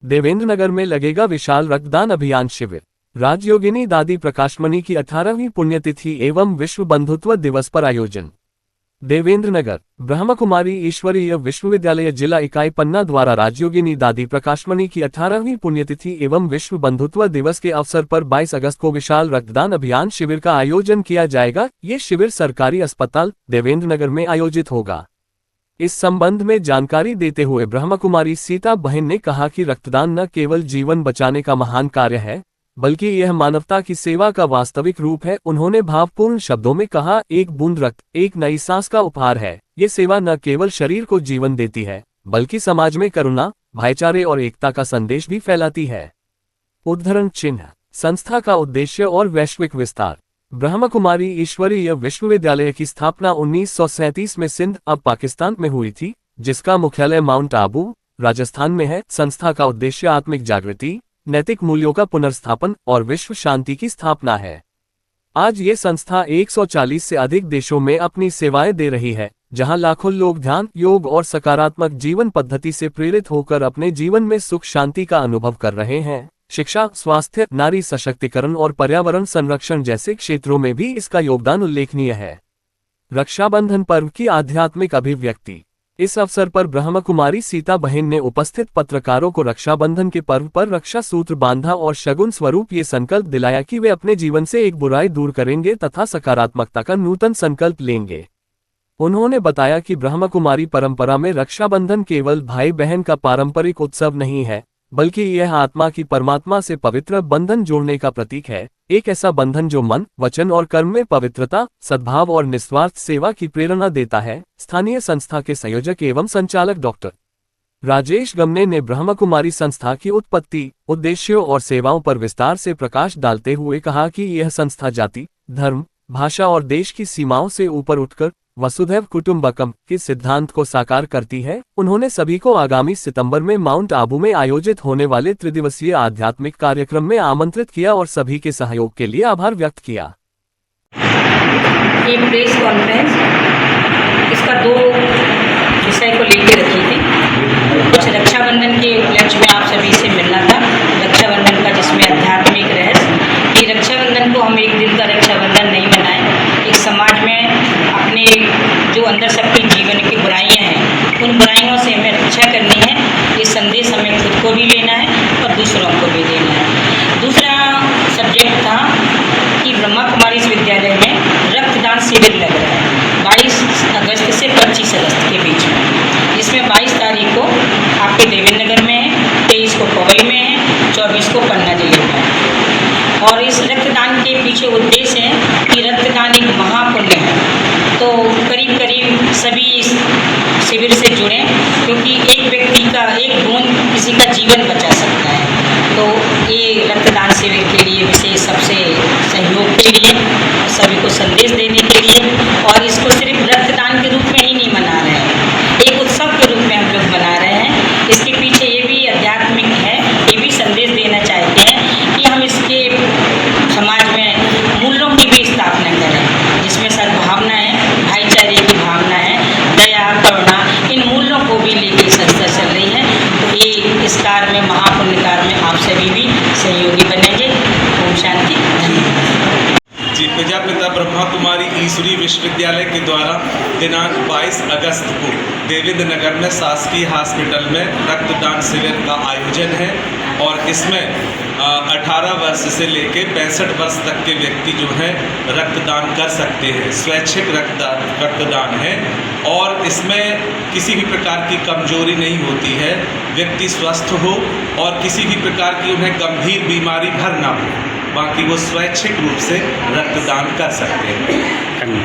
देवेंद्र नगर में लगेगा विशाल रक्तदान अभियान शिविर। राजयोगिनी दादी प्रकाशमणि की 18वीं पुण्यतिथि एवं विश्व बंधुत्व दिवस पर आयोजन। देवेंद्र नगर ब्रह्मकुमारी ईश्वरीय विश्वविद्यालय जिला इकाई पन्ना द्वारा राजयोगिनी दादी प्रकाशमणि की 18वीं पुण्यतिथि एवं विश्व बंधुत्व दिवस के अवसर पर 22 अगस्त को विशाल रक्तदान अभियान शिविर का आयोजन किया जाएगा। ये शिविर सरकारी अस्पताल देवेंद्र नगर में आयोजित होगा। इस संबंध में जानकारी देते हुए ब्रह्मकुमारी सीता बहन ने कहा कि रक्तदान न केवल जीवन बचाने का महान कार्य है, बल्कि यह मानवता की सेवा का वास्तविक रूप है। उन्होंने भावपूर्ण शब्दों में कहा, एक बूंद रक्त एक नई सांस का उपहार है। ये सेवा न केवल शरीर को जीवन देती है, बल्कि समाज में करुणा, भाईचारे और एकता का संदेश भी फैलाती है। उद्धरण चिन्ह संस्था का उद्देश्य और वैश्विक विस्तार। ब्रह्मकुमारी ईश्वरीय विश्वविद्यालय की स्थापना 1937 में सिंध अब पाकिस्तान में हुई थी, जिसका मुख्यालय माउंट आबू राजस्थान में है। संस्था का उद्देश्य आत्मिक जागृति, नैतिक मूल्यों का पुनर्स्थापन और विश्व शांति की स्थापना है। आज ये संस्था 140 से अधिक देशों में अपनी सेवाएं दे रही है, जहां लाखों लोग ध्यान, योग और सकारात्मक जीवन पद्धति से प्रेरित होकर अपने जीवन में सुख शांति का अनुभव कर रहे हैं। शिक्षा, स्वास्थ्य, नारी सशक्तिकरण और पर्यावरण संरक्षण जैसे क्षेत्रों में भी इसका योगदान उल्लेखनीय है। रक्षाबंधन पर्व की आध्यात्मिक अभिव्यक्ति। इस अवसर पर ब्रह्मकुमारी सीता बहन ने उपस्थित पत्रकारों को रक्षाबंधन के पर्व पर रक्षा सूत्र बांधा और शगुन स्वरूप ये संकल्प दिलाया कि वे अपने जीवन से एक बुराई दूर करेंगे तथा सकारात्मकता का नूतन संकल्प लेंगे। उन्होंने बताया कि ब्रह्मकुमारी परंपरा में रक्षाबंधन केवल भाई बहन का पारंपरिक उत्सव नहीं है, बल्कि यह आत्मा की परमात्मा से पवित्र बंधन जोड़ने का प्रतीक है। एक ऐसा बंधन जो मन, वचन और कर्म में पवित्रता, सद्भाव और निस्वार्थ सेवा की प्रेरणा देता है। स्थानीय संस्था के संयोजक एवं संचालक डॉक्टर राजेश गमने ने ब्रह्मकुमारी संस्था की उत्पत्ति, उद्देश्यों और सेवाओं पर विस्तार से प्रकाश डालते हुए कहा कि यह संस्था जाति, धर्म, भाषा और देश की सीमाओं से ऊपर उठकर वसुधैव कुटुंबकम के सिद्धांत को साकार करती है। उन्होंने सभी को आगामी सितंबर में माउंट आबू में आयोजित होने वाले त्रिदिवसीय आध्यात्मिक कार्यक्रम में आमंत्रित किया और सभी के सहयोग के लिए आभार व्यक्त किया। एक प्रेस कॉन्फ्रेंस इसका 2 विषय को लेकर रखी थी। कुछ रक्षाबंधन के उपलक्ष्य में आप सभी से मिलना था। रक्षाबंधन का जिसमें आध्यात्मिक रहस्य कि रक्षाबंधन को हम एक दिन का रक्षाबंधन नहीं मनाएं। एक समाज में अपने जो अंदर सबकी जीवन की बुराइयां हैं, उन बुराइयों से हमें रक्षा करनी है। ये संदेश हमें खुद को भी लेना है और दूसरों को भी देना है। दूसरा सब्जेक्ट था कि ब्रह्मकुमारी विश्वविद्यालय में रक्तदान शिविर लग रहा है 22 अगस्त से 25 अगस्त के बीच में, जिसमें 22 तारीख को आपके देवेंद्र नगर में है, 23 को पवई में है, 24 को पन्ना जिले में है। और इस रक्तदान के पीछे उद्देश्य है कि रक्तदान एक महापुण्य है, तो करीब करीब सभी इस शिविर से जुड़ें, क्योंकि एक व्यक्ति का एक बूंद किसी का जीवन बचा सकता है। तो ये रक्तदान शिविर के लिए विशेष सबसे सहयोग के लिए, सभी को संदेश देने के लिए, और इसको सिर्फ रक्तदान के रूप में ही नहीं मना रहे हैं, एक उत्सव के रूप में हम लोग मना रहे हैं। इसके पीछे ये भी आध्यात्मिक है, ये भी संदेश देना चाहते हैं कि हम इसके समाज में मूल्यों की भी स्थापना करें, जिसमें सद्भावना है, भाईचारे की भावना है, दया, करुणा, इन मूल्यों को भी लेकर संस्था चल रही है। तो ये इस कार्य में, महापुण्य कार्य में आप सभी भी सहयोगी बनेंगे। ओम शांति। जी, प्रजापिता ब्रह्मकुमारी ईश्वरीय विश्वविद्यालय के द्वारा दिनांक 22 अगस्त को देवेंद्र नगर में शासकीय हॉस्पिटल में रक्तदान शिविर का आयोजन है और इसमें 18 वर्ष से लेकर 65 वर्ष तक के व्यक्ति जो हैं रक्तदान कर सकते हैं। स्वैच्छिक रक्तदान है और इसमें किसी भी प्रकार की कमजोरी नहीं होती है। व्यक्ति स्वस्थ हो और किसी भी प्रकार की उन्हें गंभीर बीमारी भर ना हो, बाकी वो स्वैच्छिक रूप से रक्तदान कर सकते हैं।